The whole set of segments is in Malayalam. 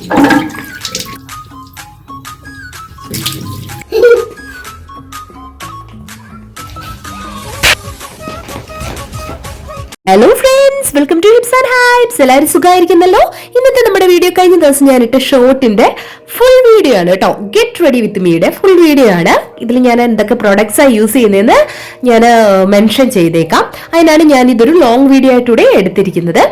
Hello friends, welcome to hips and hypes. എല്ലാവരും സുഖമായിരിക്കുന്നല്ലോ. ഇന്നത്തെ നമ്മുടെ വീഡിയോ കഴിഞ്ഞ ദിവസം ഞാനിട്ട ഷോർട്ടിന്റെ ഫുൾ വീഡിയോ ആണ് കേട്ടോ. ഗെറ്റ് റെഡി വിത്ത് മീയുടെ ഫുൾ വീഡിയോ ആണ്. ഇതിൽ ഞാൻ എന്തൊക്കെ പ്രൊഡക്ട്സാണ് യൂസ് ചെയ്യുന്നതെന്ന് ഞാൻ മെൻഷൻ ചെയ്തേക്കാം. അതിനാണ് ഞാൻ ഇതൊരു ലോങ് വീഡിയോ ആയിട്ടൂടെ എടുത്തിരിക്കുന്നത്.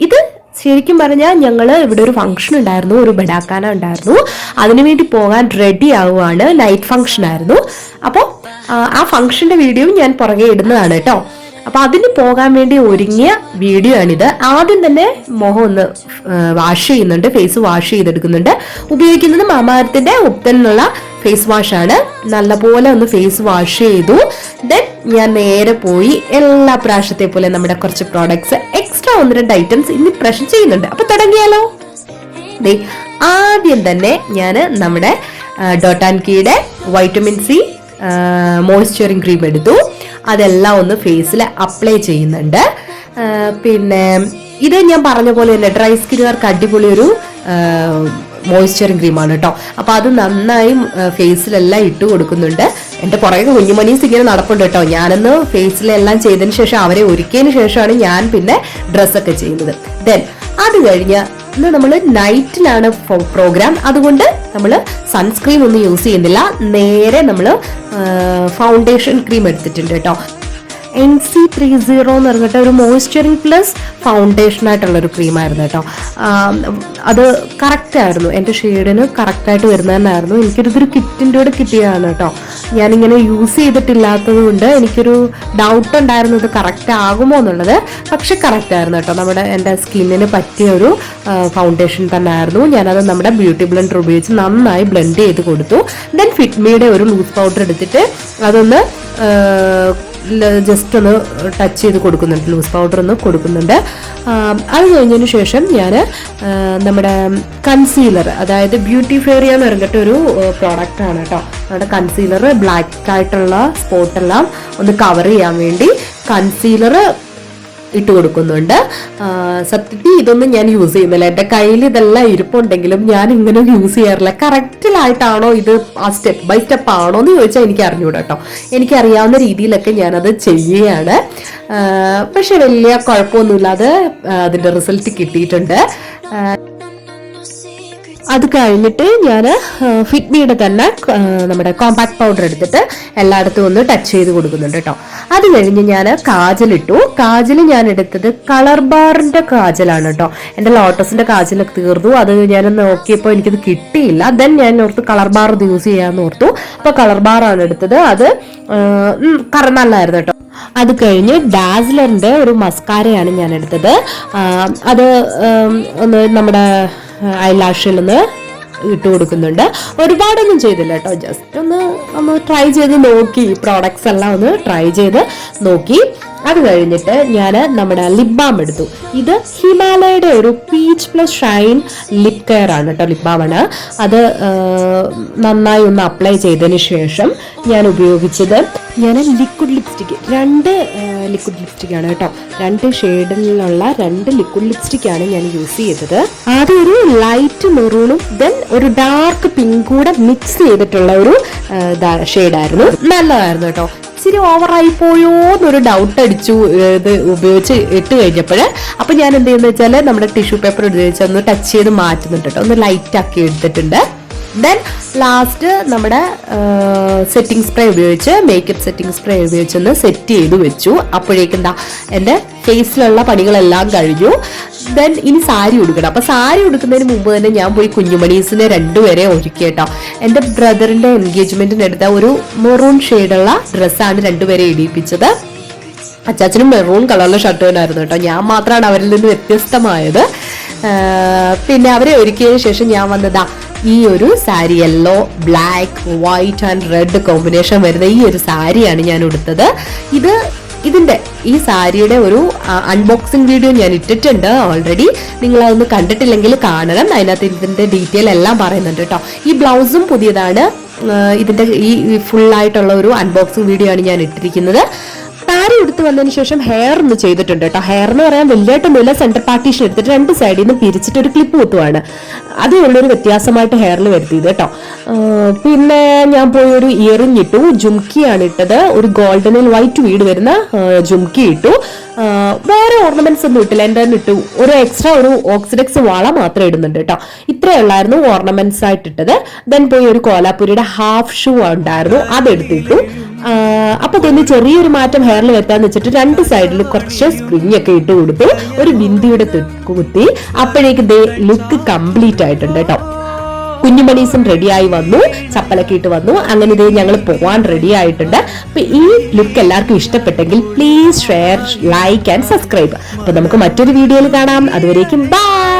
ഇത് ശരിക്കും പറഞ്ഞാൽ ഞങ്ങൾ ഇവിടെ ഒരു ഫംഗ്ഷൻ ഉണ്ടായിരുന്നു, ഒരു ബഡാക്കാന ഉണ്ടായിരുന്നു. അതിനുവേണ്ടി പോകാൻ റെഡി ആവുകയാണ്. നൈറ്റ് ഫംഗ്ഷൻ ആയിരുന്നു. അപ്പോൾ ആ ഫംഗ്ഷന്റെ വീഡിയോ ഞാൻ പുറകെ ഇടുന്നതാണ് കേട്ടോ. അപ്പൊ അതിന് പോകാൻ വേണ്ടി ഒരുങ്ങിയ വീഡിയോ ആണിത്. ആദ്യം തന്നെ മുഖം ഒന്ന് വാഷ് ചെയ്യുന്നുണ്ട്, ഫേസ് വാഷ് ചെയ്തെടുക്കുന്നുണ്ട്. ഉപയോഗിക്കുന്നത് മാമാഅർത്തിന്റെ ഉപ്തൻ എന്നുള്ള ഫേസ് വാഷ് ആണ്. നല്ലപോലെ ഒന്ന് ഫേസ് വാഷ് ചെയ്തു. ദെൻ ഞാൻ നേരെ പോയി എല്ലാ പ്രാവശ്യത്തെ പോലെ നമ്മുടെ കുറച്ച് പ്രോഡക്ട്സ് എക്സ്ട്രാ 1-2 ഐറ്റംസ് ഇന്ന് പ്രഷർ ചെയ്യുന്നുണ്ട്. അപ്പൊ തുടങ്ങിയാലോ. ആദ്യം തന്നെ ഞാൻ നമ്മുടെ ഡോട്ട് ആൻഡ് കീയുടെ വൈറ്റമിൻ സി മോയ്സ്ചറിങ് ക്രീം എടുത്തു. അതെല്ലാം ഒന്ന് ഫേസിൽ അപ്ലൈ ചെയ്യുന്നുണ്ട്. പിന്നെ ഇത് ഞാൻ പറഞ്ഞ പോലെ തന്നെ ഡ്രൈ സ്കിന്നുകാർക്ക് അടിപൊളി ഒരു മോയ്സ്ചറിങ് ക്രീമാണ് കേട്ടോ. അപ്പൊ അത് നന്നായി ഫേസിലെല്ലാം ഇട്ട് കൊടുക്കുന്നുണ്ട്. എന്റെ പുറകെ കുഞ്ഞുമണീസ് ഇങ്ങനെ നടപ്പുണ്ട് കേട്ടോ. ഞാനൊന്ന് ഫേസിലെല്ലാം ചെയ്തതിന് ശേഷം അവരെ ഒരുക്കിയതിന് ശേഷമാണ് ഞാൻ പിന്നെ ഡ്രസ്സൊക്കെ ചെയ്യുന്നത്. ദെൻ അത് കഴിഞ്ഞ് ഇന്ന് നമ്മൾ നൈറ്റിലാണ് പ്രോഗ്രാം. അതുകൊണ്ട് നമ്മൾ സൺസ്ക്രീൻ ഒന്നും യൂസ് ചെയ്യുന്നില്ല. നേരെ നമ്മൾ ഫൗണ്ടേഷൻ ക്രീം എടുത്തിട്ടുണ്ട് കേട്ടോ. NC30 എന്ന് പറഞ്ഞിട്ട് ഒരു മോയ്സ്ചറിങ് പ്ലസ് ഫൗണ്ടേഷൻ ആയിട്ടുള്ളൊരു ക്രീമായിരുന്നു കേട്ടോ. അത് കറക്റ്റ് ആയിരുന്നു, എൻ്റെ ഷെയ്ഡിന് കറക്റ്റായിട്ട് വരുന്നതന്നായിരുന്നു. എനിക്കൊരു കിറ്റിൻ്റെ കൂടെ കിട്ടിയതാണ് കേട്ടോ. ഞാനിങ്ങനെ യൂസ് ചെയ്തിട്ടില്ലാത്തത് കൊണ്ട് എനിക്കൊരു ഡൗട്ട് ഉണ്ടായിരുന്നു ഇത് കറക്റ്റ് ആകുമോ എന്നുള്ളത്. പക്ഷെ കറക്റ്റ് ആയിരുന്നു കേട്ടോ. എൻ്റെ സ്കിന്നിന് പറ്റിയ ഒരു ഫൗണ്ടേഷൻ തന്നെ ആയിരുന്നു. ഞാനത് നമ്മുടെ ബ്യൂട്ടി ബ്ലെൻഡർ ഉപയോഗിച്ച് നന്നായി ബ്ലെൻഡ് ചെയ്ത് കൊടുത്തു. ദെൻ ഫിറ്റ്മിയുടെ ഒരു ലൂസ് പൗഡർ എടുത്തിട്ട് അതൊന്ന് ജസ്റ്റ് ഒന്ന് ടച്ച് ചെയ്ത് കൊടുക്കുന്നുണ്ട്, ലൂസ് പൗഡർ ഒന്ന് കൊടുക്കുന്നുണ്ട്. അത് കഴിഞ്ഞതിന് ശേഷം ഞാൻ നമ്മുടെ കൺസീലർ, അതായത് ബ്യൂട്ടി ഫെയറിയ എന്ന് പറഞ്ഞിട്ട് ഒരു പ്രോഡക്റ്റ് ആണ് കേട്ടോ. നമ്മുടെ കൺസീലർ ബ്ലാക്ക് ആയിട്ടുള്ള സ്പോട്ടെല്ലാം ഒന്ന് കവർ ചെയ്യാൻ വേണ്ടി കൺസീലർ ഇട്ട് കൊടുക്കുന്നുണ്ട്. സത്യത്തിൽ ഇതൊന്നും ഞാൻ യൂസ് ചെയ്യുന്നില്ല. എൻ്റെ കയ്യിൽ ഇതെല്ലാം ഇരിപ്പുണ്ടെങ്കിലും ഞാൻ ഇങ്ങനെ യൂസ് ചെയ്യാറില്ല. കറക്റ്റിലായിട്ടാണോ ഇത് ആ സ്റ്റെപ്പ് ബൈ സ്റ്റെപ്പ് ആണോ എന്ന് ചോദിച്ചാൽ എനിക്ക് അറിഞ്ഞൂടാ കേട്ടോ. എനിക്കറിയാവുന്ന രീതിയിലൊക്കെ ഞാനത് ചെയ്യുകയാണ്. പക്ഷെ വലിയ കുഴപ്പമൊന്നുമില്ലാതെ അതിൻ്റെ റിസൾട്ട് കിട്ടിയിട്ടുണ്ട്. അത് കഴിഞ്ഞിട്ട് ഞാൻ ഫിറ്റ്മിയുടെ തന്നെ നമ്മുടെ കോമ്പാക്ട് പൗഡർ എടുത്തിട്ട് എല്ലായിടത്തും ഒന്ന് ടച്ച് ചെയ്ത് കൊടുക്കുന്നുണ്ട് കേട്ടോ. അത് കഴിഞ്ഞ് ഞാൻ കാജലിട്ടു. കാജൽ ഞാൻ എടുത്തത് കളർ ബാറിന്റെ കാജലാണ് കേട്ടോ. എൻ്റെ ലോട്ടസിന്റെ കാജലൊക്കെ തീർന്നു. അത് ഞാൻ നോക്കിയപ്പോൾ എനിക്കത് കിട്ടിയില്ല. ദെൻ ഞാൻ ഓർത്തു കളർ ബാർ ഇത് യൂസ് ചെയ്യാന്ന് ഓർത്തു. അപ്പൊ കളർ ബാറാണ് എടുത്തത്. അത് നല്ലതായിരുന്നു കേട്ടോ. അത് കഴിഞ്ഞ് ഡാസ്ലറിന്റെ ഒരു മസ്കാരയാണ് ഞാൻ എടുത്തത്. അത് ഒന്ന് നമ്മുടെ ഐലാഷിൽ ഒന്ന് ഇട്ട് കൊടുക്കുന്നുണ്ട്. ഒരുപാടൊന്നും ചെയ്തില്ല കേട്ടോ. ജസ്റ്റ് ഒന്ന് ട്രൈ ചെയ്ത് നോക്കി. പ്രോഡക്ട്സ് എല്ലാം ഒന്ന് ട്രൈ ചെയ്ത് നോക്കി. അത് കഴിഞ്ഞിട്ട് ഞാൻ നമ്മുടെ ലിപ് ബാം എടുത്തു. ഇത് ഹിമാലയയുടെ ഒരു peach plus Shine lip care ആണ് കേട്ടോ. ലിപ് ബാം ആണ്. അത് നന്നായി ഒന്ന് അപ്ലൈ ചെയ്തതിന് ശേഷം ഞാൻ ഉപയോഗിച്ചത് ലിക്വിഡ് ലിപ്സ്റ്റിക്, 2 ലിക്വിഡ് ലിപ്സ്റ്റിക് ആണ് കേട്ടോ. 2 ഷെയ്ഡിലുള്ള 2 ലിക്വിഡ് ലിപ്സ്റ്റിക് ആണ് ഞാൻ യൂസ് ചെയ്തത്. ആദ്യം ഒരു ലൈറ്റ് മെറൂണും ദെൻ ഒരു ഡാർക്ക് പിങ്ക് കൂടെ മിക്സ് ചെയ്തിട്ടുള്ള ഒരു ഷെയ്ഡായിരുന്നു. നല്ലതായിരുന്നു കേട്ടോ. ഇച്ചിരി ഓവറായി പോയോ എന്നൊരു ഡൗട്ട് അടിച്ചു ഇത് ഉപയോഗിച്ച് ഇട്ട് കഴിഞ്ഞപ്പോൾ. അപ്പൊ ഞാൻ എന്ത് ചെയ്യുന്നത് വെച്ചാൽ നമ്മുടെ ടിഷ്യൂ പേപ്പർ ഉപയോഗിച്ച് ഒന്ന് ടച്ച് ചെയ്ത് മാറ്റുന്നുണ്ട് കേട്ടോ. ഒന്ന് ലൈറ്റ് ആക്കി എടുത്തിട്ടുണ്ട്. ദെൻ ലാസ്റ്റ് നമ്മുടെ സെറ്റിംഗ് സ്പ്രേ ഉപയോഗിച്ച്, മേക്കപ്പ് സെറ്റിംഗ് സ്പ്രേ ഉപയോഗിച്ച് ഒന്ന് സെറ്റ് ചെയ്ത് വെച്ചു. അപ്പോഴേക്കെന്താ എൻ്റെ ഫേസിലുള്ള പണികളെല്ലാം കഴിഞ്ഞു. ദെൻ ഇനി സാരി ഉടുക്കണം. അപ്പൊ സാരി ഉടുക്കുന്നതിന് മുമ്പ് തന്നെ ഞാൻ പോയി കുഞ്ഞുമണീസിനെ 2 പേരെ ഒരുക്കി കേട്ടോ. എൻ്റെ ബ്രദറിന്റെ എൻഗേജ്മെന്റിന് എടുത്ത ഒരു മെറൂൺ ഷെയ്ഡുള്ള ഡ്രസ്സാണ് 2 പേരെ ഇടിയിപ്പിച്ചത്. അച്ചാച്ചനും മെറൂൺ കളറിലെ ഷർട്ട് തന്നെയായിരുന്നു കേട്ടോ. ഞാൻ മാത്രമാണ് അവരിൽ നിന്ന് വ്യത്യസ്തമായത്. പിന്നെ അവരെ ഒരുക്കിയതിനു ശേഷം ഞാൻ വന്നതാ ഈ ഒരു sari, yellow, black, white and red combination വരുന്ന ഈ ഒരു സാരിയാണ് ഞാൻ ഉടുത്തത്. ഈ സാരിയുടെ ഒരു അൺബോക്സിംഗ് വീഡിയോ ഞാൻ ഇട്ടിട്ടുണ്ട് ഓൾറെഡി. നിങ്ങൾ അതൊന്ന് കണ്ടിട്ടില്ലെങ്കിൽ കാണണം. അതിനകത്ത് ഇതിന്റെ ഡീറ്റെയിൽ എല്ലാം പറയുന്നുണ്ട് കേട്ടോ. ഈ ബ്ലൗസും പുതിയതാണ്. ഇതിന്റെ ഈ ഫുൾ ആയിട്ടുള്ള ഒരു അൺബോക്സിംഗ് വീഡിയോ ആണ് ഞാൻ ഇട്ടിരിക്കുന്നത്. സാരി എടുത്ത് വന്നതിന് ശേഷം ഹെയർ ഒന്ന് ചെയ്തിട്ടുണ്ട് കേട്ടോ. ഹെയർ എന്ന് പറയാൻ വലിയായിട്ടൊന്നുമില്ല, സെന്റർ പാർട്ടീഷൻ എടുത്തിട്ട് 2 സൈഡിൽ നിന്ന് പിരിച്ചിട്ട് ഒരു ക്ലിപ്പ് കുത്തുവാണ്. അതുള്ളൊരു വ്യത്യാസമായിട്ട് ഹെയറിൽ വരുത്തിയത് കേട്ടോ. പിന്നെ ഞാൻ പോയി ഒരു ഇയറിംഗ് ഇട്ടു, ജുംക്കിയാണ് ഇട്ടത്. ഒരു ഗോൾഡനിൽ വൈറ്റ് വീട് വരുന്ന ജുംക്കി ഇട്ടു. വേറെ ഓർണമെന്റ്സ് ഒന്നും ഇട്ടില്ല, എൻ്റെ തന്നെ ഇട്ടു. ഒരു എക്സ്ട്രാ ഒരു ഓക്സിഡെക്സ് വള മാത്രമേ ഇടുന്നുണ്ട് കേട്ടോ. ഇത്രയേ ഉള്ളായിരുന്നു ഓർണമെന്റ്സ് ആയിട്ട് ഇട്ടത്. ദെൻ പോയി ഒരു കോലാപ്പുരിയുടെ ഹാഫ് ഷൂ ഉണ്ടായിരുന്നു, അതെടുത്തിട്ടു. അപ്പൊ തന്നെ ചെറിയൊരു മാറ്റം ഹെയറിൽ വരുത്താന്ന് വെച്ചിട്ട് 2 സൈഡിൽ കുറച്ച് സ്പ്രിംഗ് ഒക്കെ ഇട്ട് കൊടുത്തു, ഒരു ബിന്ദിയുടെ കുത്തി. അപ്പോഴേക്ക് ദേ ലുക്ക് കംപ്ലീറ്റ് ആയിട്ടുണ്ട് കേട്ടോ. കുഞ്ഞുമണീസും റെഡിയായി വന്നു, ചപ്പലൊക്കെ ഇട്ട് വന്നു. അങ്ങനെ ഇതേ ഞങ്ങൾ പോവാൻ റെഡി ആയിട്ടുണ്ട്. അപ്പൊ ഈ ലുക്ക് എല്ലാവർക്കും ഇഷ്ടപ്പെട്ടെങ്കിൽ please share, like and subscribe. അപ്പൊ നമുക്ക് മറ്റൊരു വീഡിയോയിൽ കാണാം. അതുവരേക്കും ബൈ.